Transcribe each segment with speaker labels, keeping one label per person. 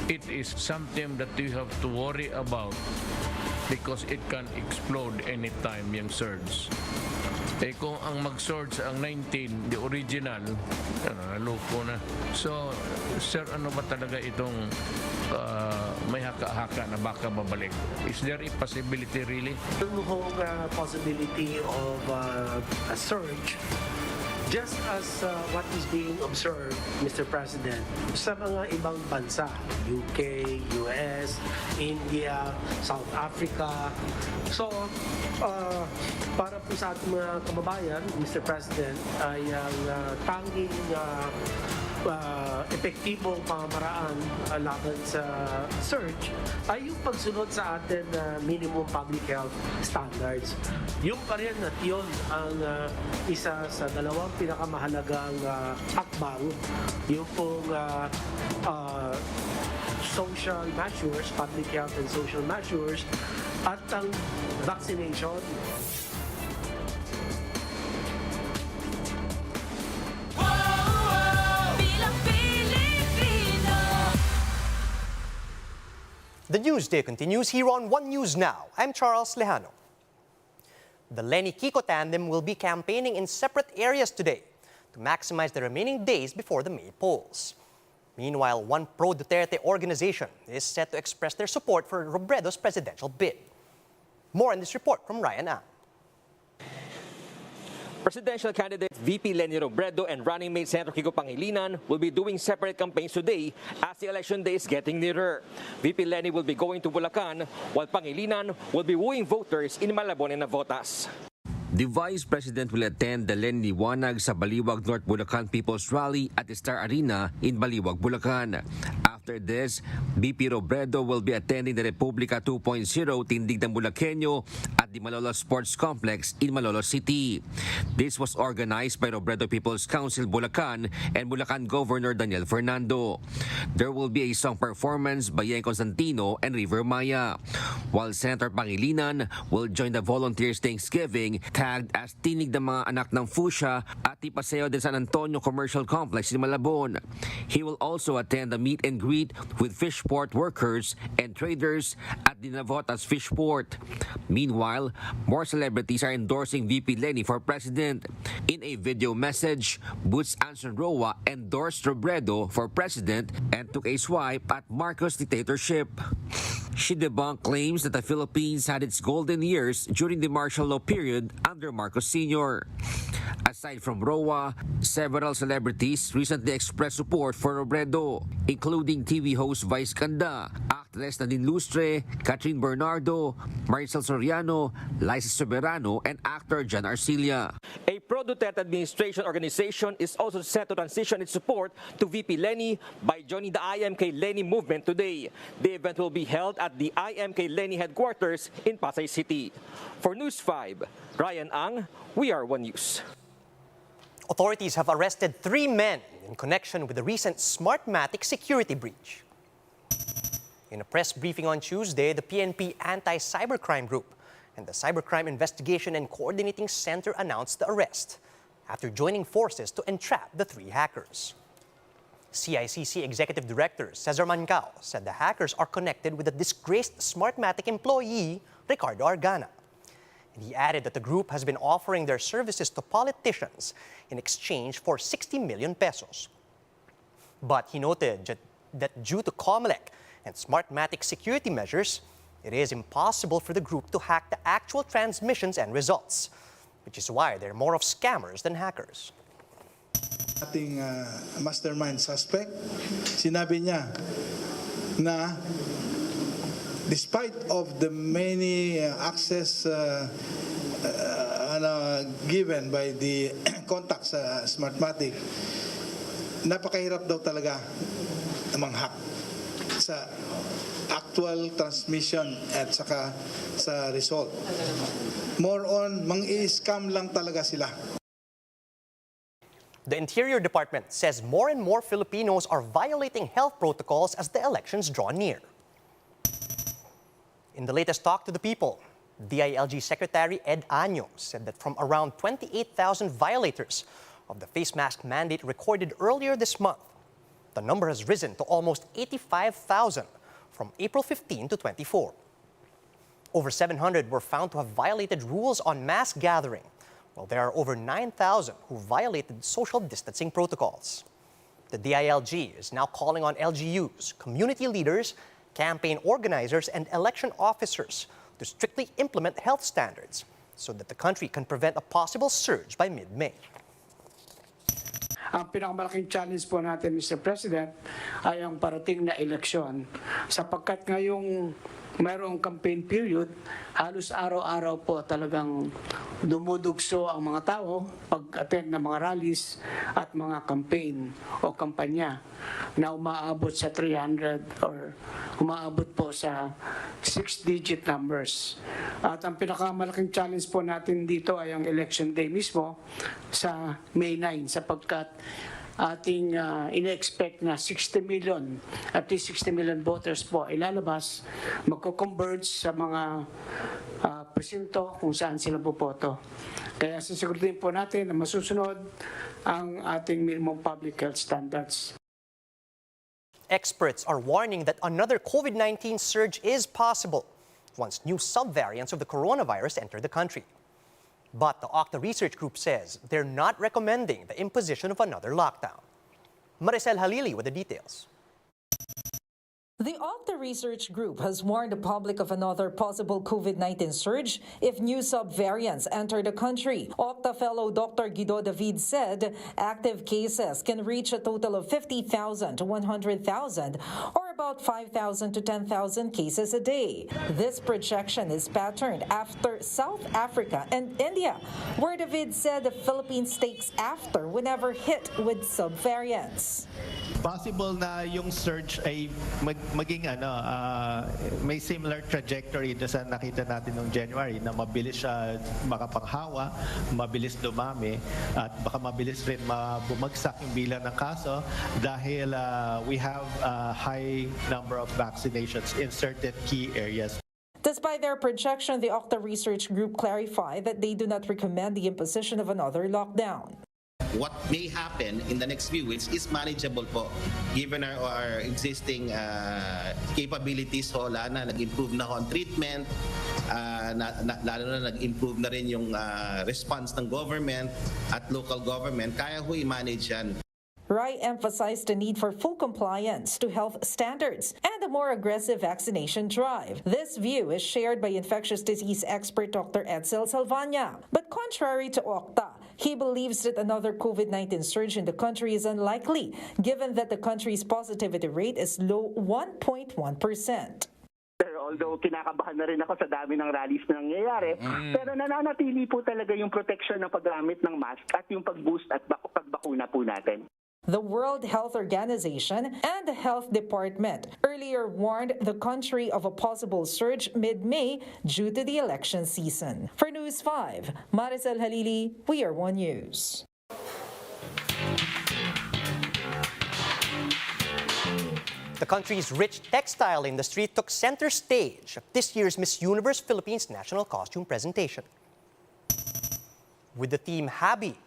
Speaker 1: it is something that you have to worry about because it can explode anytime yung surge. Eh kung ang mag-surge ang 19, the original, loko na. So, sir, ano ba talaga itong may haka-haka na baka babalik? Is there a possibility really?
Speaker 2: Yung possibility of a surge, just as what is being observed, Mr. President, sa mga ibang bansa, UK, US, India, South Africa. So, para po sa ating mga kababayan, Mr. President, ay ang tanging epektibong pamamaraan laban sa surge ay yung pagsunod sa atin minimum public health standards. Yung pa rin at yun ang isa sa dalawang pinakamahalagang hakbang, yung pong social measures, public health and social measures, at ang vaccination.
Speaker 3: The News Day continues here on One News Now. I'm Charles Lejano. The Lenny-Kiko tandem will be campaigning in separate areas today to maximize the remaining days before the May polls. Meanwhile, one pro-Duterte organization is set to express their support for Robredo's presidential bid. More in this report from Ryan Ang.
Speaker 4: Presidential candidate VP Leni Robredo and running mate Senator Kiko Pangilinan will be doing separate campaigns today as the election day is getting nearer. VP Leni will be going to Bulacan while Pangilinan will be wooing voters in Malabon and Navotas.
Speaker 5: The Vice President will attend the Len Liwanag sa Baliwag North Bulacan People's Rally at the Star Arena in Baliwag, Bulacan. After this, VP Robredo will be attending the Republica 2.0 Tindig ng Bulakenyo at the Malolos Sports Complex in Malolos City. This was organized by Robredo People's Council Bulacan and Bulacan Governor Daniel Fernando. There will be a song performance by Yen Constantino and River Maya, while Senator Pangilinan will join the Volunteers Thanksgiving tagged as Tinig ng mga anak ng Fuchsia at the Paseo de San Antonio Commercial Complex in Malabon. He will also attend the meet and greet with fishport workers and traders at the Navotas Fishport. Meanwhile, more celebrities are endorsing VP Leni for president. In a video message, Boots Anson Roa endorsed Robredo for president and took a swipe at Marcos' dictatorship. She debunked claims that the Philippines had its golden years during the martial law period under Marcos Sr. Aside from Roa, several celebrities recently expressed support for Robredo, including TV host Vice Ganda, actress Nadine Lustre, Catherine Bernardo, Maricel Soriano, Liza Soberano, and actor John Arcilla.
Speaker 4: A pro-Duterte administration organization is also set to transition its support to VP Leni by joining the IMK Leni movement today. The event will be held at the IMK Leni headquarters in Pasay City. For News 5, Ryan Ang, We Are One News.
Speaker 3: Authorities have arrested 3 men in connection with the recent Smartmatic security breach. In a press briefing on Tuesday, the PNP Anti-Cybercrime Group and the Cybercrime Investigation and Coordinating Center announced the arrest after joining forces to entrap the 3 hackers. CICC Executive Director Cesar Mancao said the hackers are connected with the disgraced Smartmatic employee Ricardo Argana. And he added that the group has been offering their services to politicians in exchange for 60 million pesos. But he noted that due to COMELEC and Smartmatic security measures, it is impossible for the group to hack the actual transmissions and results, which is why they're more of scammers than hackers.
Speaker 6: Ating mastermind suspect, sinabi niya na despite of the many access given by the contacts sa Smartmatic, napakahirap daw talaga manghack sa actual transmission at saka sa result. More on, mang-i-scam lang talaga sila.
Speaker 3: The Interior Department says more and more Filipinos are violating health protocols as the elections draw near. In the latest Talk to the People, DILG Secretary Ed Año said that from around 28,000 violators of the face mask mandate recorded earlier this month, The number has risen to almost 85,000 from April 15 to 24. Over 700 were found to have violated rules on mass gathering, while there are over 9,000 who violated social distancing protocols. The DILG is now calling on LGUs, community leaders, campaign organizers, and election officers to strictly implement health standards so that the country can prevent a possible surge by mid-May.
Speaker 7: Ang pinakamalaking challenge po natin, Mr. President, ay ang parating na eleksyon. Sapagkat ngayong mayroong campaign period, halos araw-araw po talagang dumudugso ang mga tao pag-attend ng mga rallies at mga campaign o kampanya na umaabot sa 300 or umaabot po sa 6-digit numbers. At ang pinakamalaking challenge po natin dito ay ang election day mismo sa May 9 sapagkat ating ina-expect na 60 million, at least 60 million voters po ilalabas, magko-converge sa mga presinto kung saan sila boboto. Kaya sisiguraduhin po natin na masusunod ang ating minimum public health standards.
Speaker 3: Experts are warning that another COVID-19 surge is possible once new subvariants of the coronavirus enter the country. But the Octa Research Group says they're not recommending the imposition of another lockdown. Maricel Halili with the details.
Speaker 8: The Octa Research Group has warned the public of another possible COVID-19 surge if new subvariants enter the country. Octa fellow Dr. Guido David said active cases can reach a total of 50,000 to 100,000, or about 5,000 to 10,000 cases a day. This projection is patterned after South Africa and India, where David said the Philippines takes after whenever hit with subvariants.
Speaker 9: Possible na yung surge ay maging may similar trajectory doon sa nakita natin noong January na mabilis siya makapanghawa, mabilis dumami at baka mabilis rin bumagsak yung bilang ng kaso dahil we have a high number of vaccinations in certain key areas.
Speaker 8: Despite their projection, the Octa Research Group clarified that they do not recommend the imposition of another lockdown.
Speaker 10: What may happen in the next few weeks is manageable po given our existing capabilities ho, lalo na nag-improve na ho ang treatment, lalo na nag-improve na rin yung response ng government at local government, kaya ho i-manage yan.
Speaker 8: Rai emphasized the need for full compliance to health standards and a more aggressive vaccination drive. This view is shared by infectious disease expert Dr. Edsel Salvania. But contrary to Octa, he believes that another COVID-19 surge in the country is unlikely, given that the country's positivity rate is low 1.1%.
Speaker 11: Although kinakabahan na rin ako sa dami ng rallies na nangyayari, pero nananatili po talaga yung protection ng paggamit ng mask at yung pag-boost at pagbakuna po natin.
Speaker 8: The World Health Organization and the Health Department earlier warned the country of a possible surge mid-May due to the election season. For News 5, Maricel Halili, We Are One News.
Speaker 3: The country's rich textile industry took center stage at this year's Miss Universe Philippines National Costume presentation. With the theme Habi,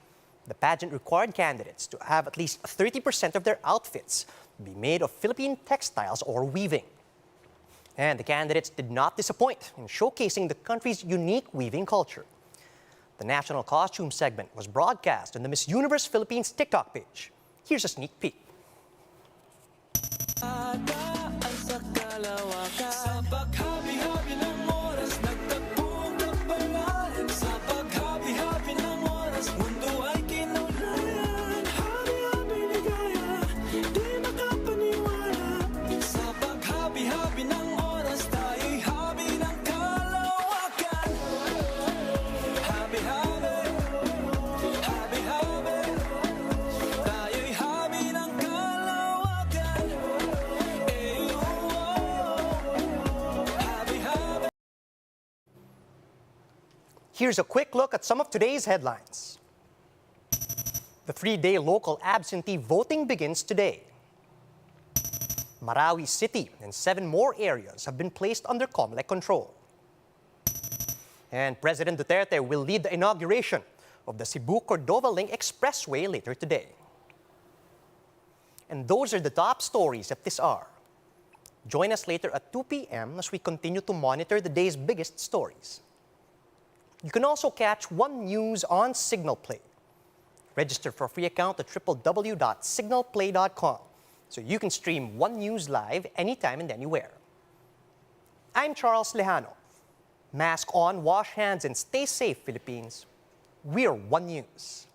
Speaker 3: the pageant required candidates to have at least 30% of their outfits be made of Philippine textiles or weaving. And the candidates did not disappoint in showcasing the country's unique weaving culture. The national costume segment was broadcast on the Miss Universe Philippines TikTok page. Here's a sneak peek. Here's a quick look at some of today's headlines. The 3-day local absentee voting begins today. Marawi City and 7 more areas have been placed under COMELEC control. And President Duterte will lead the inauguration of the Cebu-Cordova Link Expressway later today. And those are the top stories at this hour. Join us later at 2 p.m. as we continue to monitor the day's biggest stories. You can also catch One News on Signal Play. Register for a free account at www.signalplay.com so you can stream One News live anytime and anywhere. I'm Charles Lejano. Mask on, wash hands, and stay safe, Philippines. We're One News.